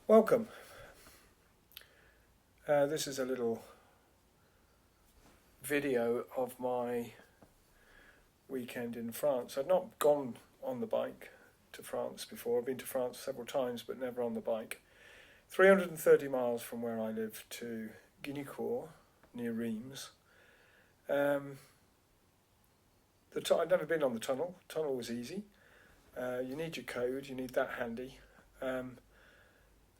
Welcome. This is a little video of my weekend in France. I've not gone on the bike to France before. I've been to France several times, but never on the bike. 330 miles from where I live to Guignicourt, near Reims. I've never been on the tunnel. Tunnel was easy. You need your code, you need that handy.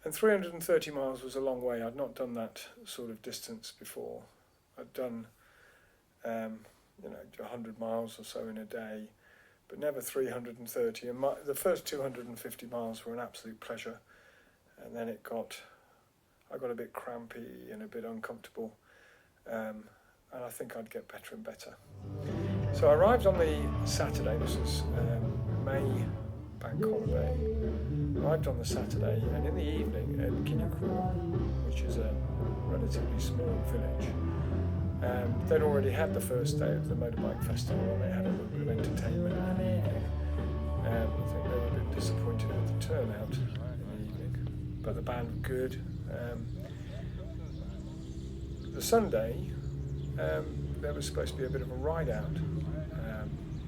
And 330 miles was a long way. I'd not done that sort of distance before. I'd done, 100 miles or so in a day, but never 330. And the first 250 miles were an absolute pleasure. And then I got a bit crampy and a bit uncomfortable. And I think I'd get better and better. So I arrived on the Saturday. This is May bank holiday. Arrived on the Saturday, and in the evening at Guignicourt, which is a relatively small village, they'd already had the first day of the motorbike festival, and they had a little bit of entertainment in the evening. I think they were a bit disappointed with the turnout in the evening, but the band were good. The Sunday, there was supposed to be a bit of a ride out.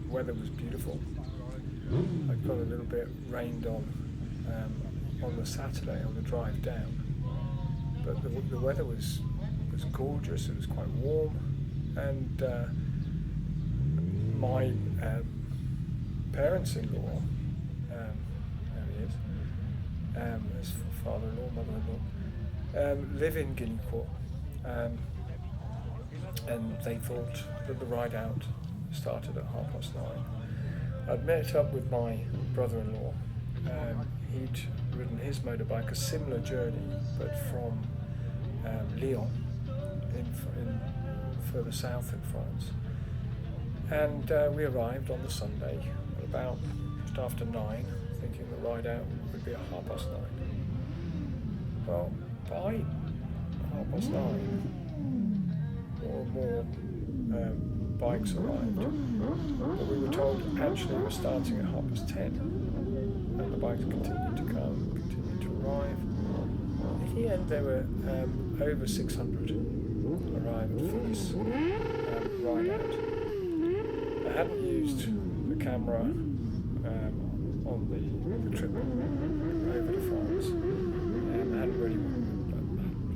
Weather was beautiful. I'd got a little bit rained on the Saturday on the drive down, but the weather was gorgeous. It was quite warm, and my parents-in-law, there he is, his father-in-law, mother-in-law, live in Guignicourt, and they thought that the ride out started at 9:30. I'd met up with my brother-in-law. He'd ridden his motorbike a similar journey, but from Lyon, in further south in France. And we arrived on the Sunday at about just after 9, thinking the ride out would be at 9:30. Well, by 9:30, more and more bikes arrived, but we were told actually we were starting at 10:30, and the bikes continued to come, continued to arrive. In the end, there were over 600 arrived for this ride out. I hadn't used the camera on the trip over to France, and I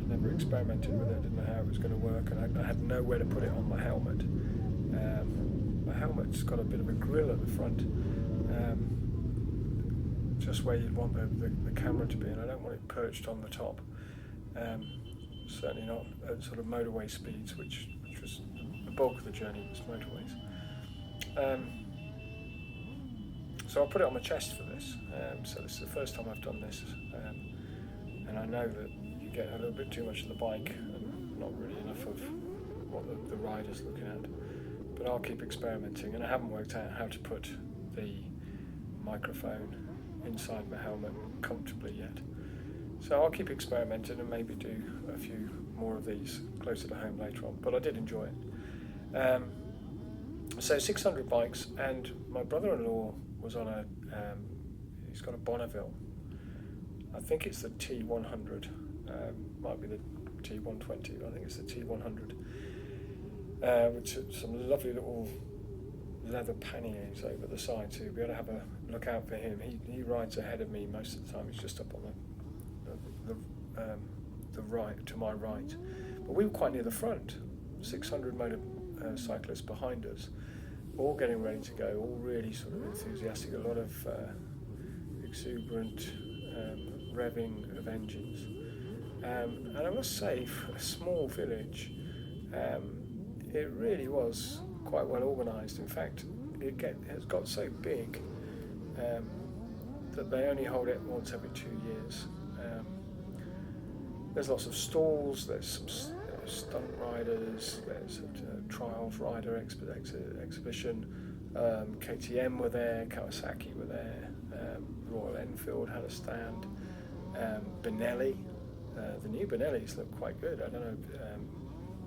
never experimented with it. I didn't know how it was going to work, and I had nowhere to put it on my helmet. My helmet's got a bit of a grill at the front, just where you'd want the camera to be, and I don't want it perched on the top. Certainly not at sort of motorway speeds, which was the bulk of the journey was motorways. So I put it on my chest for this. So this is the first time I've done this, and I know that you get a little bit too much of the bike and not really enough of what the rider's looking at. But I'll keep experimenting, and I haven't worked out how to put the microphone inside my helmet comfortably yet. So I'll keep experimenting and maybe do a few more of these closer to home later on, but I did enjoy it. So 600 bikes, and my brother-in-law was on he's got a Bonneville. I think it's the T100, might be the T120, but I think it's the T100. Which are some lovely little leather panniers over the side, so you'll be able to have a look out for him. He rides ahead of me most of the time. He's just up on the right, to my right. But we were quite near the front, 600 motorcyclists behind us, all getting ready to go, all really sort of enthusiastic, a lot of exuberant revving of engines. And I must say, for a small village, it really was quite well organised. In fact, it's got so big that they only hold it once every 2 years. There's lots of stalls, there's some stunt riders, there's a trials rider exhibition, KTM were there, Kawasaki were there, Royal Enfield had a stand, Benelli, the new Benellis look quite good. I don't know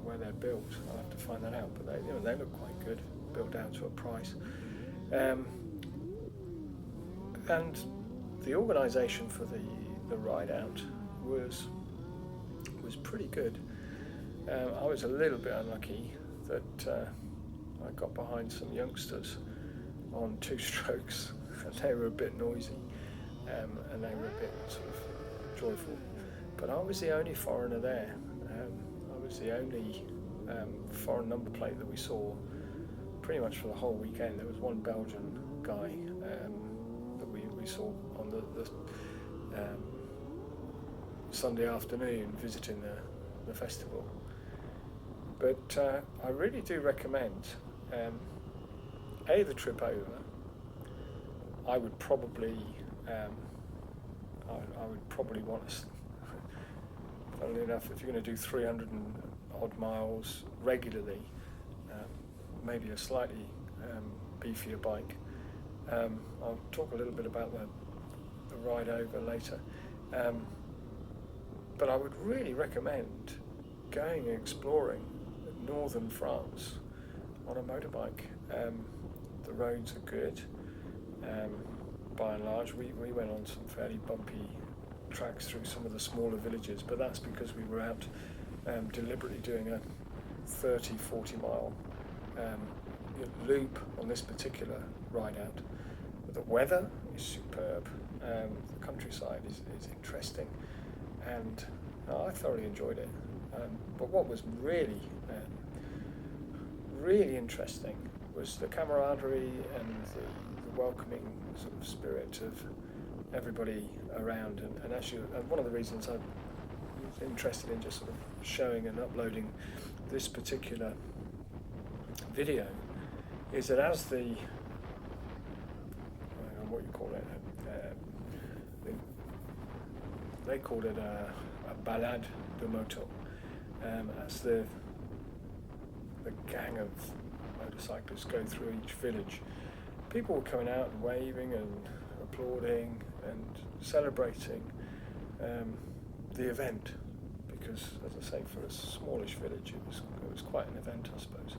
where they're built. I'll have to find that out, but they look quite good, built down to a price. And the organisation for the ride out was pretty good. I was a little bit unlucky that I got behind some youngsters on 2 strokes. They were a bit noisy, and they were a bit sort of joyful. But I was the only foreigner there. I was the only foreign number plate that we saw pretty much for the whole weekend. There was one Belgian guy that we saw on the Sunday afternoon visiting the festival. But I really do recommend the trip over. I would probably want to. Funnily enough, if you're going to do 300 and odd miles regularly, maybe a slightly beefier bike. I'll talk a little bit about the ride over later. But I would really recommend going and exploring northern France on a motorbike. The roads are good. By and large, we went on some fairly bumpy tracks through some of the smaller villages, but that's because we were out deliberately doing a 30-40 mile loop on this particular ride out. The weather is superb, the countryside is interesting, and I thoroughly enjoyed it. But what was really interesting was the camaraderie and the welcoming sort of spirit of everybody around, and actually, one of the reasons I'm interested in just sort of showing and uploading this particular video is that as the what you call it, they called it a balade de moto, as the gang of motorcyclists go through each village, people were coming out and waving and applauding and celebrating the event, because, as I say, for a smallish village, it was quite an event, I suppose.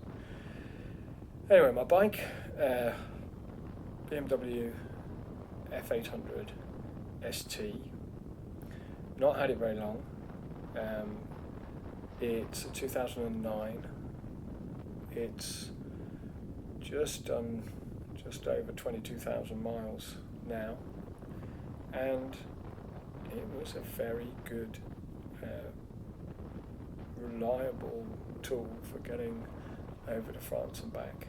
Anyway, my bike, BMW F800 ST, not had it very long. It's a 2009. It's just over 22,000 miles now, and it was a very good, reliable tool for getting over to France and back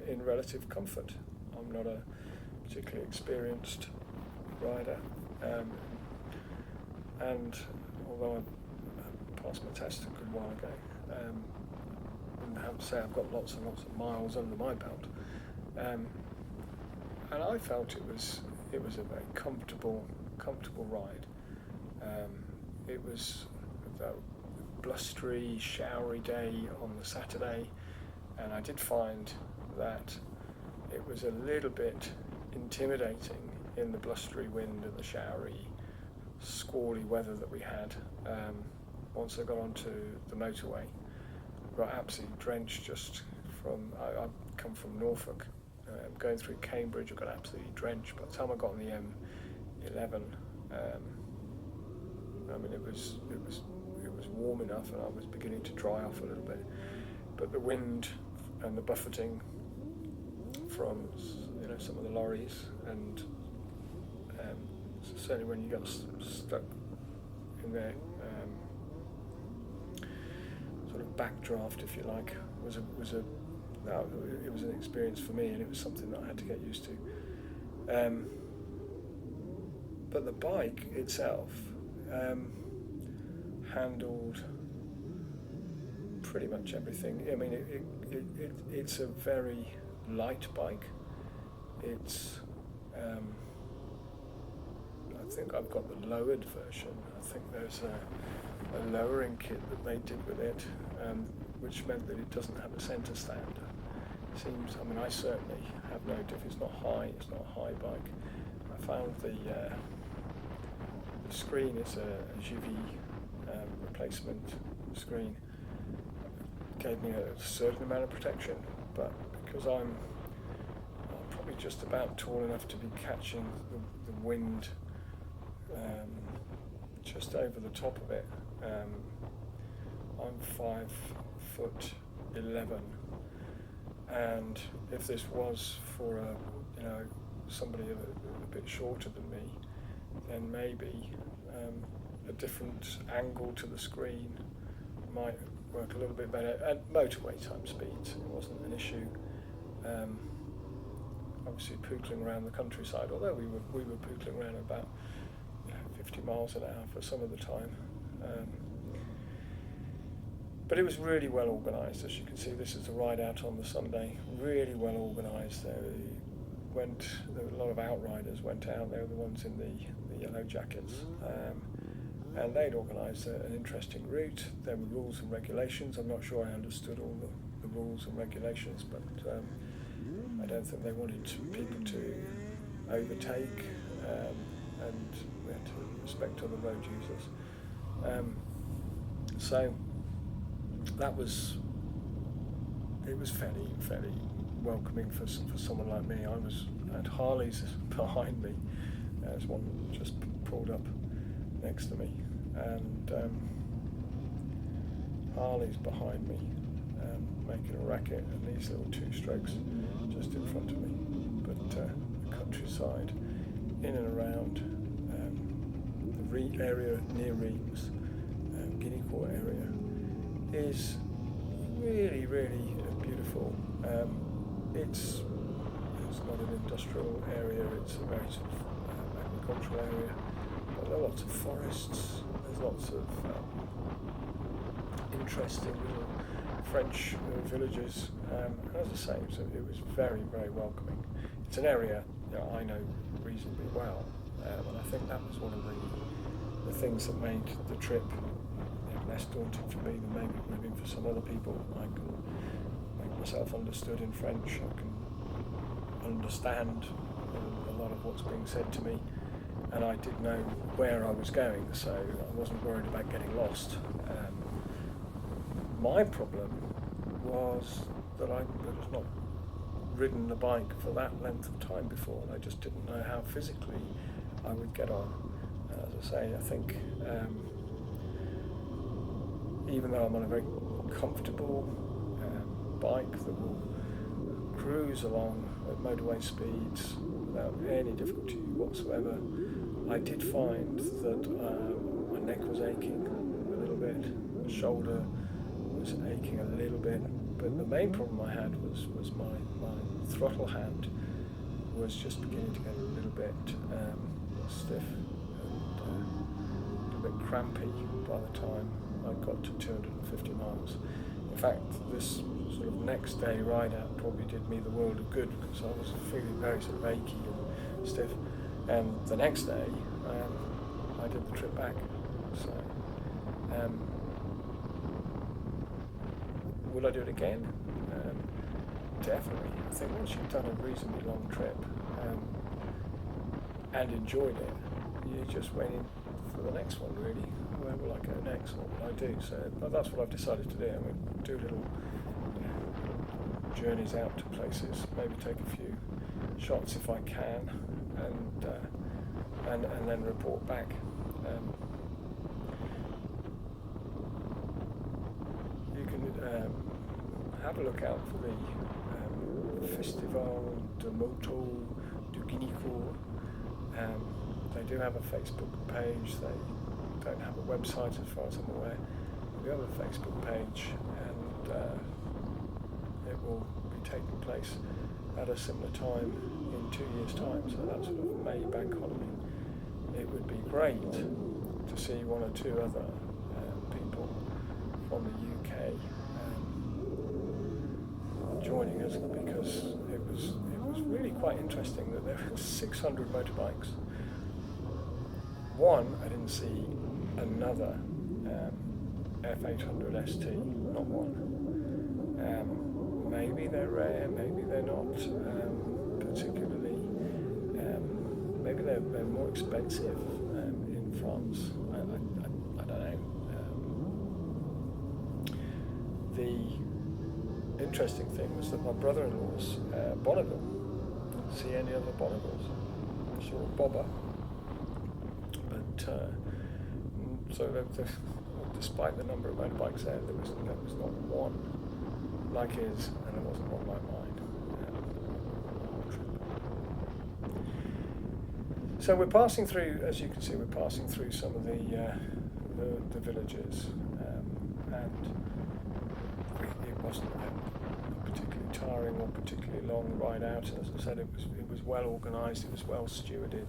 in relative comfort. I'm not a particularly experienced rider, and although I passed my test a good while ago, I have to say I've got lots and lots of miles under my belt, and I felt it was a very comfortable ride. It was a blustery, showery day on the Saturday, and I did find that it was a little bit intimidating in the blustery wind and the showery, squally weather that we had. Once I got onto the motorway, I got absolutely drenched just from, I come from Norfolk, going through Cambridge, I got absolutely drenched. By the time I got on the M11, I mean, it was warm enough and I was beginning to dry off a little bit, but the wind and the buffeting from some of the lorries, and certainly when you got stuck in their sort of backdraft, if you like, it was an experience for me, and it was something that I had to get used to. But the bike itself handled pretty much everything. I mean, it's a very light bike. It's I think I've got the lowered version. I think there's a lowering kit that they did with it, which meant that it doesn't have a centre stand. I mean, I certainly have no diff. It's not a high bike. I found the screen is a GV replacement screen. Gave me a certain amount of protection, but because I'm probably just about tall enough to be catching the wind just over the top of it. I'm 5'11", and if this was for somebody a bit shorter than me, then maybe a different angle to the screen might work a little bit better. At motorway type speeds, it wasn't an issue. Obviously pootling around the countryside, although we were pootling around about 50 miles an hour for some of the time. But it was really well organised. As you can see, this is the ride out on the Sunday. Really well organised. There were a lot of outriders went out. They were the ones in the yellow jackets. And they'd organised an interesting route. There were rules and regulations. I'm not sure I understood all the rules and regulations, but I don't think they wanted people to overtake, and we had to respect other road users. So it was fairly welcoming for someone like me. I had Harleys behind me. There's one just pulled up next to me, and Harley's behind me, making a racket, and these little two strokes just in front of me. But the countryside, in and around the area near Reims, Guignicourt area, is really, really beautiful. It's not an industrial area, it's a very sort of agricultural area. There are lots of forests, there's lots of interesting little French villages. As I say, so it was very, very welcoming. It's an area I know reasonably well, and I think that was one of the things that made the trip less daunting for me than maybe for some other people. I can make myself understood in French, I can understand a lot of what's being said to me, and I did know where I was going, so I wasn't worried about getting lost. My problem was that I was not ridden the bike for that length of time before, and I just didn't know how physically I would get on. As I say, I think even though I'm on a very comfortable bike that will cruise along at motorway speeds without any difficulty whatsoever, I did find that my neck was aching a little bit, my shoulder was aching a little bit, but the main problem I had was my throttle hand was just beginning to get a little bit stiff and a little bit crampy by the time I got to 250 miles. In fact, this sort of next day ride out probably did me the world of good, because I was feeling very sort of achy and stiff. And the next day, I did the trip back. So, will I do it again? Definitely. I think once you've done a reasonably long trip and enjoyed it, you're just waiting for the next one, really. Where will I go next? What will I do? So that's what I've decided to do. I'm going to do little journeys out to places, maybe take a few shots if I can, and then report back. You can have a look out for the Festival de Moto du Guignicourt. They do have a Facebook page. They don't have a website as far as I'm aware. We have a Facebook page, and it will be taking place at a similar time in 2 years' time, so that's sort of May bank holiday. It would be great to see one or two other people from the UK joining us, because it was really quite interesting that there were 600 motorbikes. One, I didn't see another F800 ST, not one. Maybe they're rare, maybe they're not particularly. Maybe they're more expensive in France. I don't know. The interesting thing was that my brother-in-law's Bonneville. Didn't see any other Bonnevilles. I saw a Bobber, but So despite the number of motorbikes there was not one like his, and there wasn't one like mine. So we're passing through, as you can see, we're passing through some of the villages, and it wasn't a particularly tiring or particularly long ride out. As I said, it was well organised, it was well stewarded.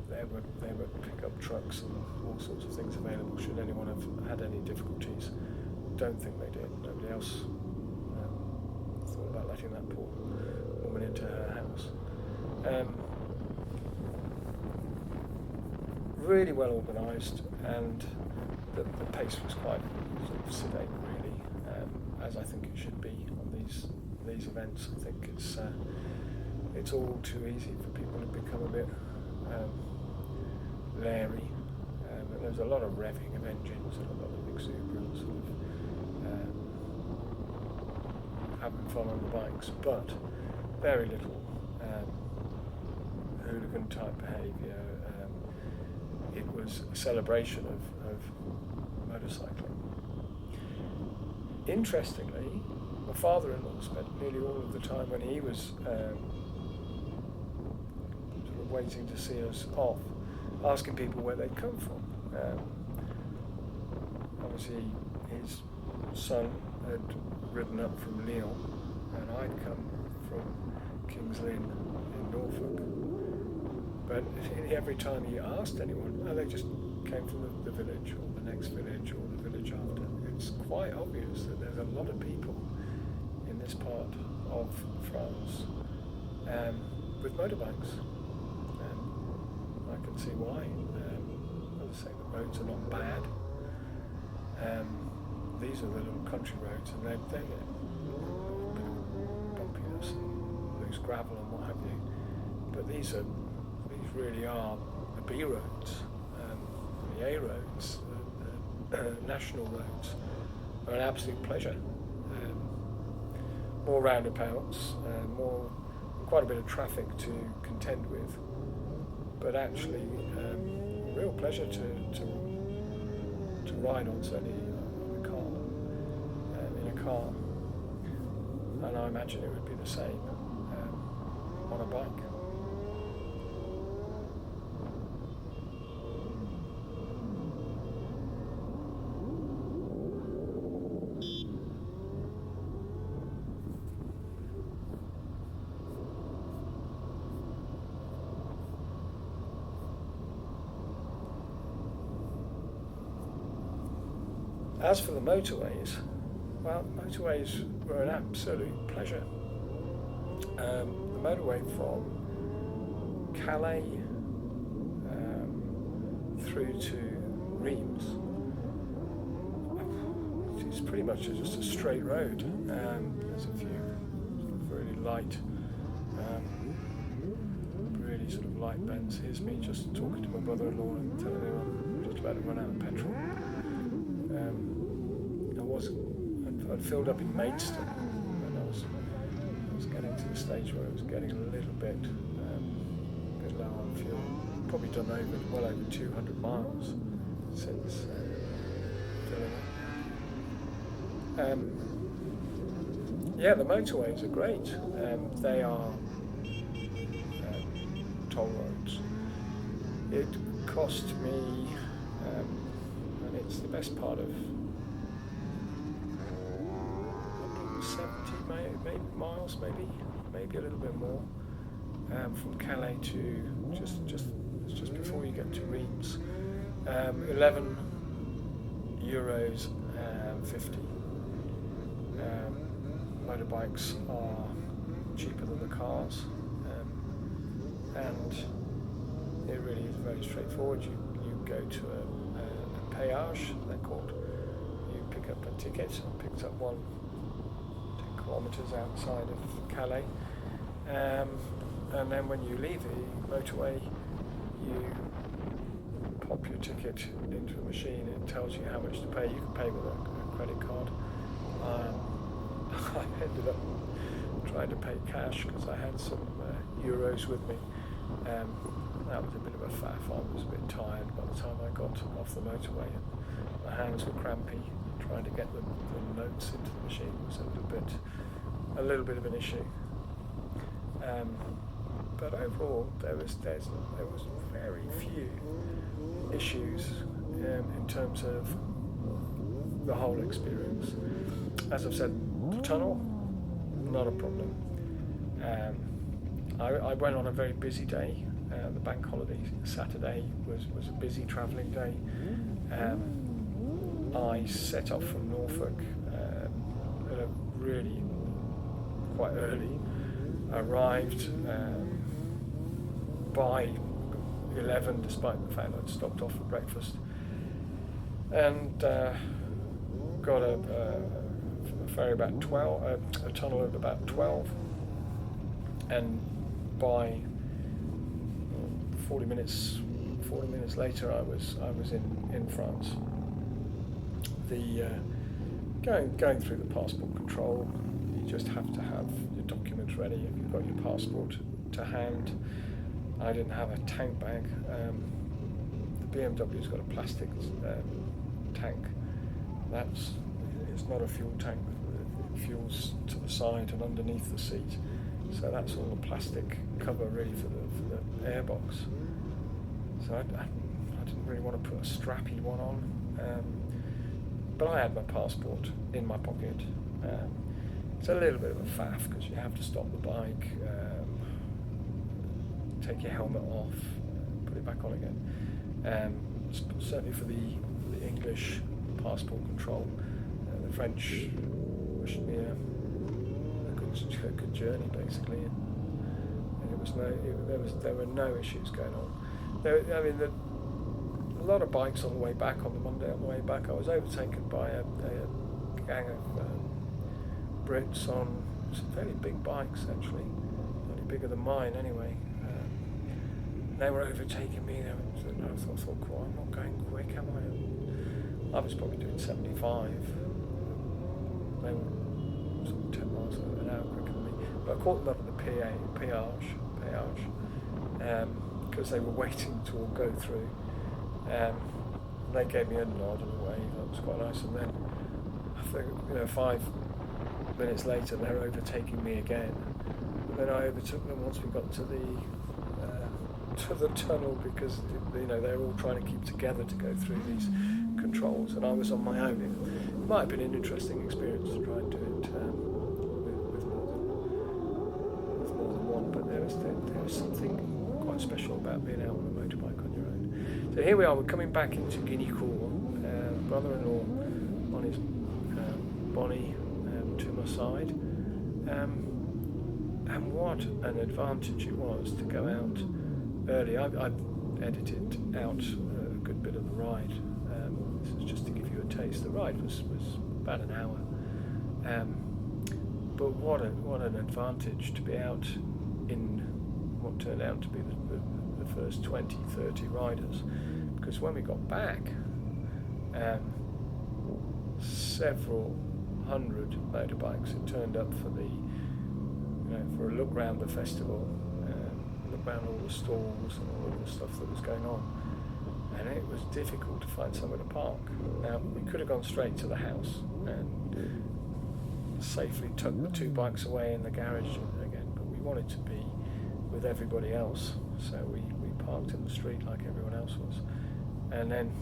There were pickup trucks and all sorts of things available should anyone have had any difficulties. Don't think they did. Nobody else thought about letting that poor woman into her house. Really well organised, and the pace was quite sort of sedate, really, as I think it should be on these events. I think it's all too easy for people to become a bit leery. There's a lot of revving of engines and a lot of exuberance, sort of having fun on the bikes, but very little hooligan type behaviour. It was a celebration of motorcycling. Interestingly, my father-in-law spent nearly all of the time when he was sort of waiting to see us off, asking people where they'd come from. Obviously, his son had ridden up from Lyon, and I'd come from King's Lynn in Norfolk. But every time he asked anyone, they just came from the village, or the next village, or the village after. It's quite obvious that there's a lot of people in this part of France with motorbikes. I can see why. As I say, the roads are not bad. These are the little country roads, and they're a bit of bumpiness and loose gravel and what have you. But these really are the B roads, the A roads, the national roads are an absolute pleasure. More roundabouts, quite a bit of traffic to contend with, but actually a real pleasure to ride on, certainly in a car, and I imagine it would be the same on a bike. As for the motorways, well, motorways were an absolute pleasure. The motorway from Calais through to Reims, it's pretty much just a straight road. There's a few sort of really light, bends. Here's me just talking to my brother-in-law and telling him I'm just about to run out of petrol. I'd filled up in Maidstone, and I was getting to the stage where it was getting a little bit low on fuel. Probably done well over 200 miles since filling up. Yeah, the motorways are great. They are toll roads. It cost me, and it's the best part of 70 miles, maybe a little bit more, from Calais to just before you get to Reims. €11.50. Motorbikes are cheaper than the cars, and it really is very straightforward. You go to a péage, they're called. You pick up a ticket. I picked up one 10 kilometres outside of Calais, and then when you leave the motorway, you pop your ticket into a machine. It tells you how much to pay. You can pay with a credit card. I ended up trying to pay cash because I had some euros with me. that was a bit of a faff. I was a bit tired by the time I got off the motorway, and my hands were crampy. Trying to get the notes into the machine was a little bit of an issue. But overall, there was very few issues in terms of the whole experience. As I've said, the tunnel, not a problem. I went on a very busy day. The bank holiday Saturday was a busy travelling day. I set off from Norfolk really quite early. Arrived by 11, despite the fact I'd stopped off for breakfast, and got a ferry about 12, a tunnel at about 12, and by 40 minutes later I was in France. Going through the passport control, you just have to have your documents ready. If you've got your passport to hand, I didn't have a tank bag. The BMW's got a plastic tank. It's not a fuel tank. It fuels to the side and underneath the seat. So that's all the plastic cover really for the airbox. So I didn't really want to put a strappy one on. But I had my passport in my pocket. It's a little bit of a faff because you have to stop the bike, take your helmet off, put it back on again. Certainly for the English passport control, the French wished me a good journey basically, and there were no issues going on. A lot of bikes on the way back. On the Monday on the way back, I was overtaken by a gang of Brits on some fairly big bikes, actually, only bigger than mine anyway. They were overtaking me. I thought, cool, I'm not going quick, am I? I was probably doing 75. They were sort of 10 miles an hour quicker than me. But I caught them up at the peage, because they were waiting to all go through. They gave me a nod and a wave. That was quite nice. And then, I think, 5 minutes later, they're overtaking me again. And then I overtook them once we got to the tunnel, because they're all trying to keep together to go through these controls, and I was on my own. It might have been an interesting experience to try and do it with more than one, but there was something quite special about being out on a motorbike on your own. So here we are, we're coming back into Guignicourt, brother-in-law on his Bonnie to my side, and what an advantage it was to go out early. I've edited out a good bit of the ride. This is just to give you a taste. The ride was about an hour, but what an advantage to be out in what turned out to be the first 20, 30 riders, because when we got back, several hundred motorbikes had turned up for a look round the festival, look round all the stalls and all of the stuff that was going on, and it was difficult to find somewhere to park. Now, we could have gone straight to the house and safely tucked the 2 bikes away in the garage again, but we wanted to be with everybody else, so we parked in the street like everyone else was. And then,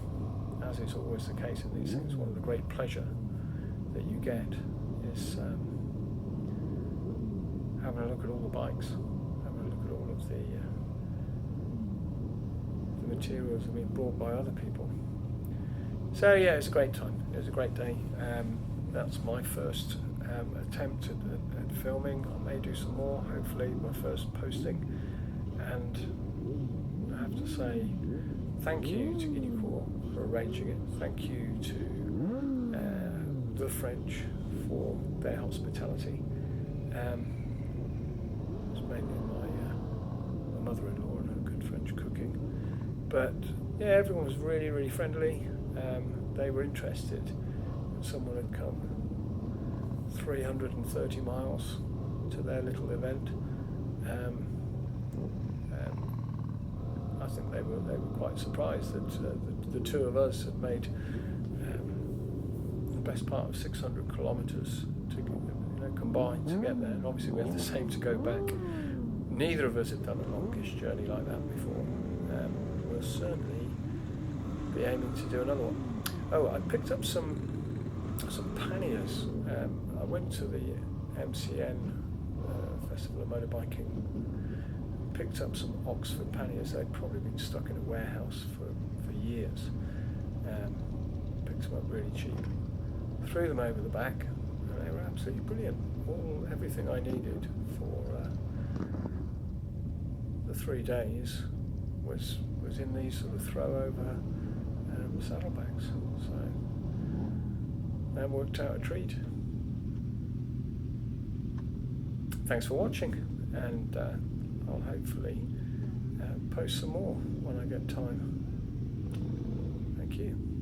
as is always the case in these things, one of the great pleasure that you get is having a look at all the bikes, having a look at all of the materials that have been brought by other people. So yeah, it's a great time. It was a great day. That's my first attempt at filming. I may do some more, hopefully, my first posting. And I have to say thank you to Guignicourt for arranging it. Thank you to the French for their hospitality. It was mainly my mother-in-law and her good French cooking. But yeah, everyone was really, really friendly. They were interested. Someone had come 330 miles to their little event. I think they were quite surprised that the two of us had made the best part of 600 kilometres to combined to get there, and obviously we have the same to go back. Neither of us had done a longish journey like that before. We'll certainly be aiming to do another one. Oh, I picked up some panniers. I went to the MCN Festival of Motorbiking, picked up some Oxford panniers. They'd probably been stuck in a warehouse for years. Picked them up really cheap, threw them over the back, and they were absolutely brilliant. Everything I needed for the 3 days was in these sort of throw over saddlebags. So that worked out a treat. Thanks for watching, and I'll hopefully post some more when I get time. Thank you.